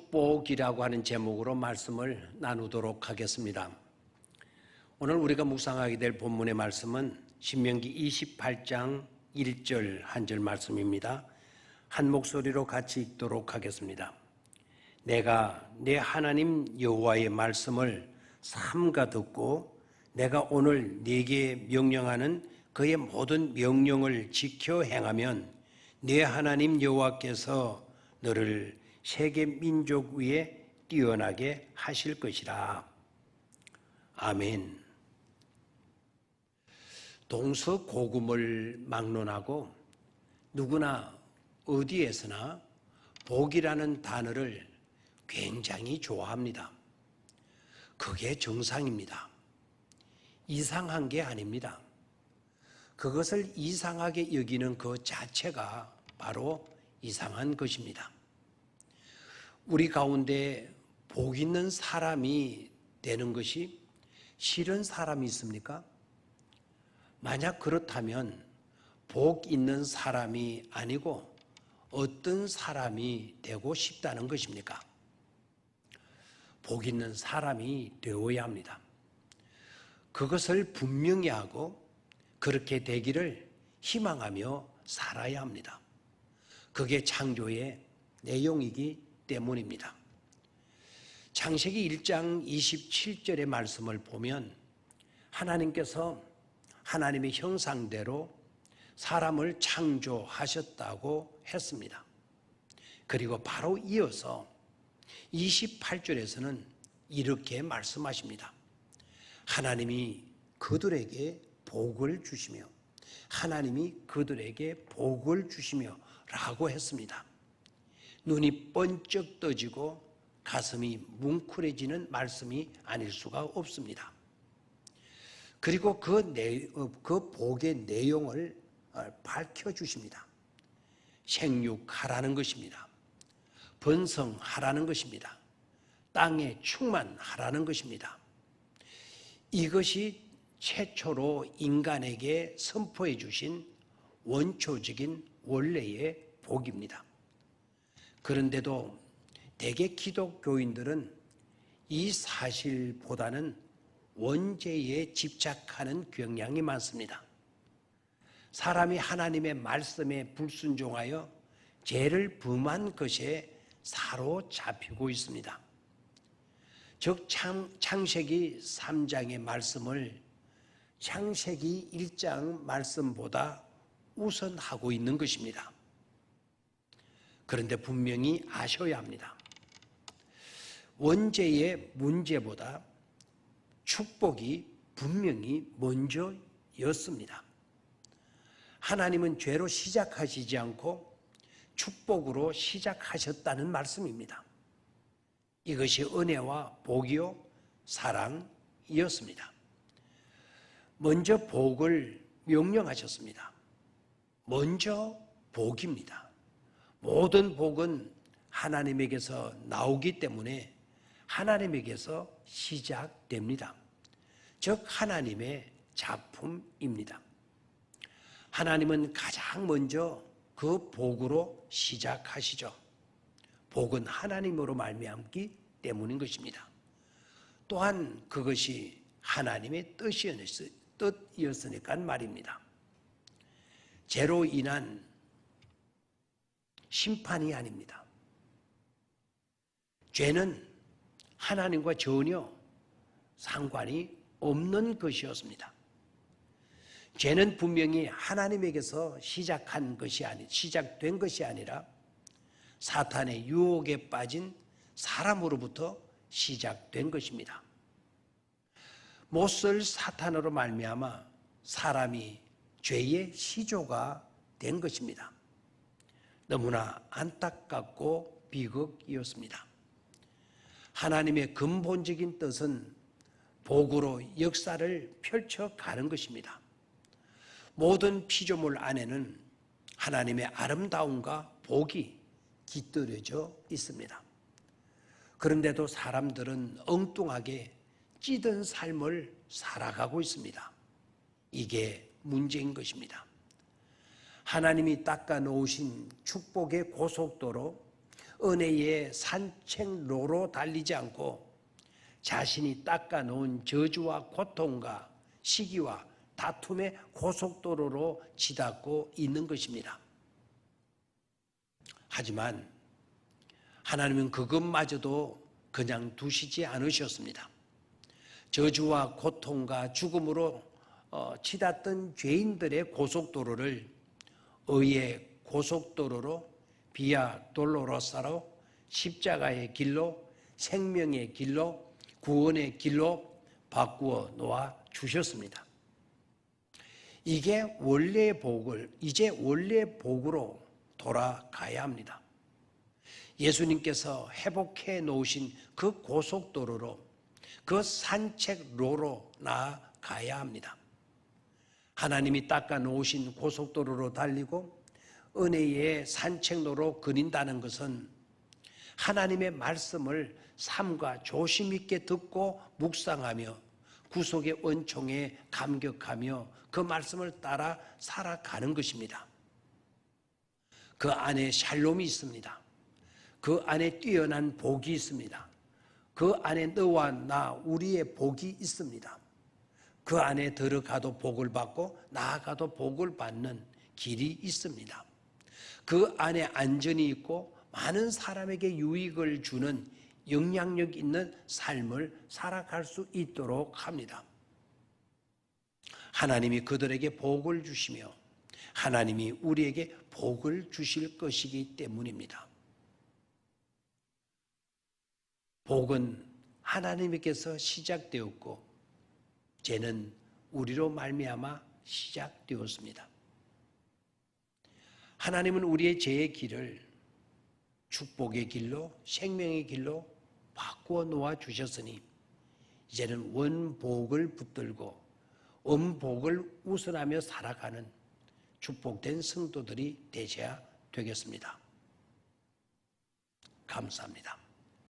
축복이라고 하는 제목으로 말씀을 나누도록 하겠습니다. 오늘 우리가 묵상하게 될 본문의 말씀은 신명기 28장 1절 한 절 말씀입니다. 한 목소리로 같이 읽도록 하겠습니다. 내가 내 하나님 여호와의 말씀을 삼가 듣고 내가 오늘 네게 명령하는 그의 모든 명령을 지켜 행하면 네 하나님 여호와께서 너를 세계 민족 위에 뛰어나게 하실 것이라. 아멘. 동서고금을 막론하고 누구나 어디에서나 복이라는 단어를 굉장히 좋아합니다. 그게 정상입니다. 이상한 게 아닙니다. 그것을 이상하게 여기는 그 자체가 바로 이상한 것입니다. 우리 가운데 복 있는 사람이 되는 것이 싫은 사람이 있습니까? 만약 그렇다면 복 있는 사람이 아니고 어떤 사람이 되고 싶다는 것입니까? 복 있는 사람이 되어야 합니다. 그것을 분명히 하고 그렇게 되기를 희망하며 살아야 합니다. 그게 창조의 내용이기 때문입니다. 창세기 1장 27절의 말씀을 보면 하나님께서 하나님의 형상대로 사람을 창조하셨다고 했습니다. 그리고 바로 이어서 28절에서는 이렇게 말씀하십니다. 하나님이 그들에게 복을 주시며 하나님이 그들에게 복을 주시며 라고 했습니다. 눈이 번쩍 떠지고 가슴이 뭉클해지는 말씀이 아닐 수가 없습니다. 그리고 그 복의 내용을 밝혀주십니다. 생육하라는 것입니다. 번성하라는 것입니다. 땅에 충만하라는 것입니다. 이것이 최초로 인간에게 선포해 주신 원초적인 원래의 복입니다. 그런데도 대개 기독교인들은 이 사실보다는 원죄에 집착하는 경향이 많습니다. 사람이 하나님의 말씀에 불순종하여 죄를 범한 것에 사로잡히고 있습니다. 즉 창세기 3장의 말씀을 창세기 1장 말씀보다 우선하고 있는 것입니다. 그런데 분명히 아셔야 합니다. 원죄의 문제보다 축복이 분명히 먼저였습니다. 하나님은 죄로 시작하시지 않고 축복으로 시작하셨다는 말씀입니다. 이것이 은혜와 복이요 사랑이었습니다. 먼저 복을 명령하셨습니다. 먼저 복입니다. 모든 복은 하나님에게서 나오기 때문에 하나님에게서 시작됩니다. 즉 하나님의 작품입니다. 하나님은 가장 먼저 그 복으로 시작하시죠. 복은 하나님으로 말미암기 때문인 것입니다. 또한 그것이 하나님의 뜻이었으니까 말입니다. 죄로 인한 심판이 아닙니다. 죄는 하나님과 전혀 상관이 없는 것이었습니다. 죄는 분명히 하나님에게서 시작된 것이 아니라 사탄의 유혹에 빠진 사람으로부터 시작된 것입니다. 못쓸 사탄으로 말미암아 사람이 죄의 시조가 된 것입니다. 너무나 안타깝고 비극이었습니다. 하나님의 근본적인 뜻은 복으로 역사를 펼쳐가는 것입니다. 모든 피조물 안에는 하나님의 아름다움과 복이 깃들여져 있습니다. 그런데도 사람들은 엉뚱하게 찌든 삶을 살아가고 있습니다. 이게 문제인 것입니다. 하나님이 닦아 놓으신 축복의 고속도로 은혜의 산책로로 달리지 않고 자신이 닦아놓은 저주와 고통과 시기와 다툼의 고속도로로 치닫고 있는 것입니다. 하지만 하나님은 그것마저도 그냥 두시지 않으셨습니다. 저주와 고통과 죽음으로 치닫던 죄인들의 고속도로를 의의 고속도로로 비아 돌로로사로 십자가의 길로 생명의 길로 구원의 길로 바꾸어 놓아 주셨습니다. 이제 원래의 복으로 돌아가야 합니다. 예수님께서 회복해 놓으신 그 고속도로로, 그 산책로로 나아가야 합니다. 하나님이 닦아 놓으신 고속도로로 달리고 은혜의 산책로로 거닌다는 것은 하나님의 말씀을 삶과 조심 있게 듣고 묵상하며 구속의 은총에 감격하며 그 말씀을 따라 살아가는 것입니다. 그 안에 샬롬이 있습니다. 그 안에 뛰어난 복이 있습니다. 그 안에 너와 나 우리의 복이 있습니다. 그 안에 들어가도 복을 받고 나아가도 복을 받는 길이 있습니다. 그 안에 안전이 있고 많은 사람에게 유익을 주는 영향력 있는 삶을 살아갈 수 있도록 합니다. 하나님이 그들에게 복을 주시며 하나님이 우리에게 복을 주실 것이기 때문입니다. 복은 하나님께서 시작되었고 죄는 우리로 말미암아 시작되었습니다. 하나님은 우리의 죄의 길을 축복의 길로 생명의 길로 바꾸어 놓아 주셨으니 이제는 원복을 붙들고 음복을 우선하며 살아가는 축복된 성도들이 되셔야 되겠습니다. 감사합니다.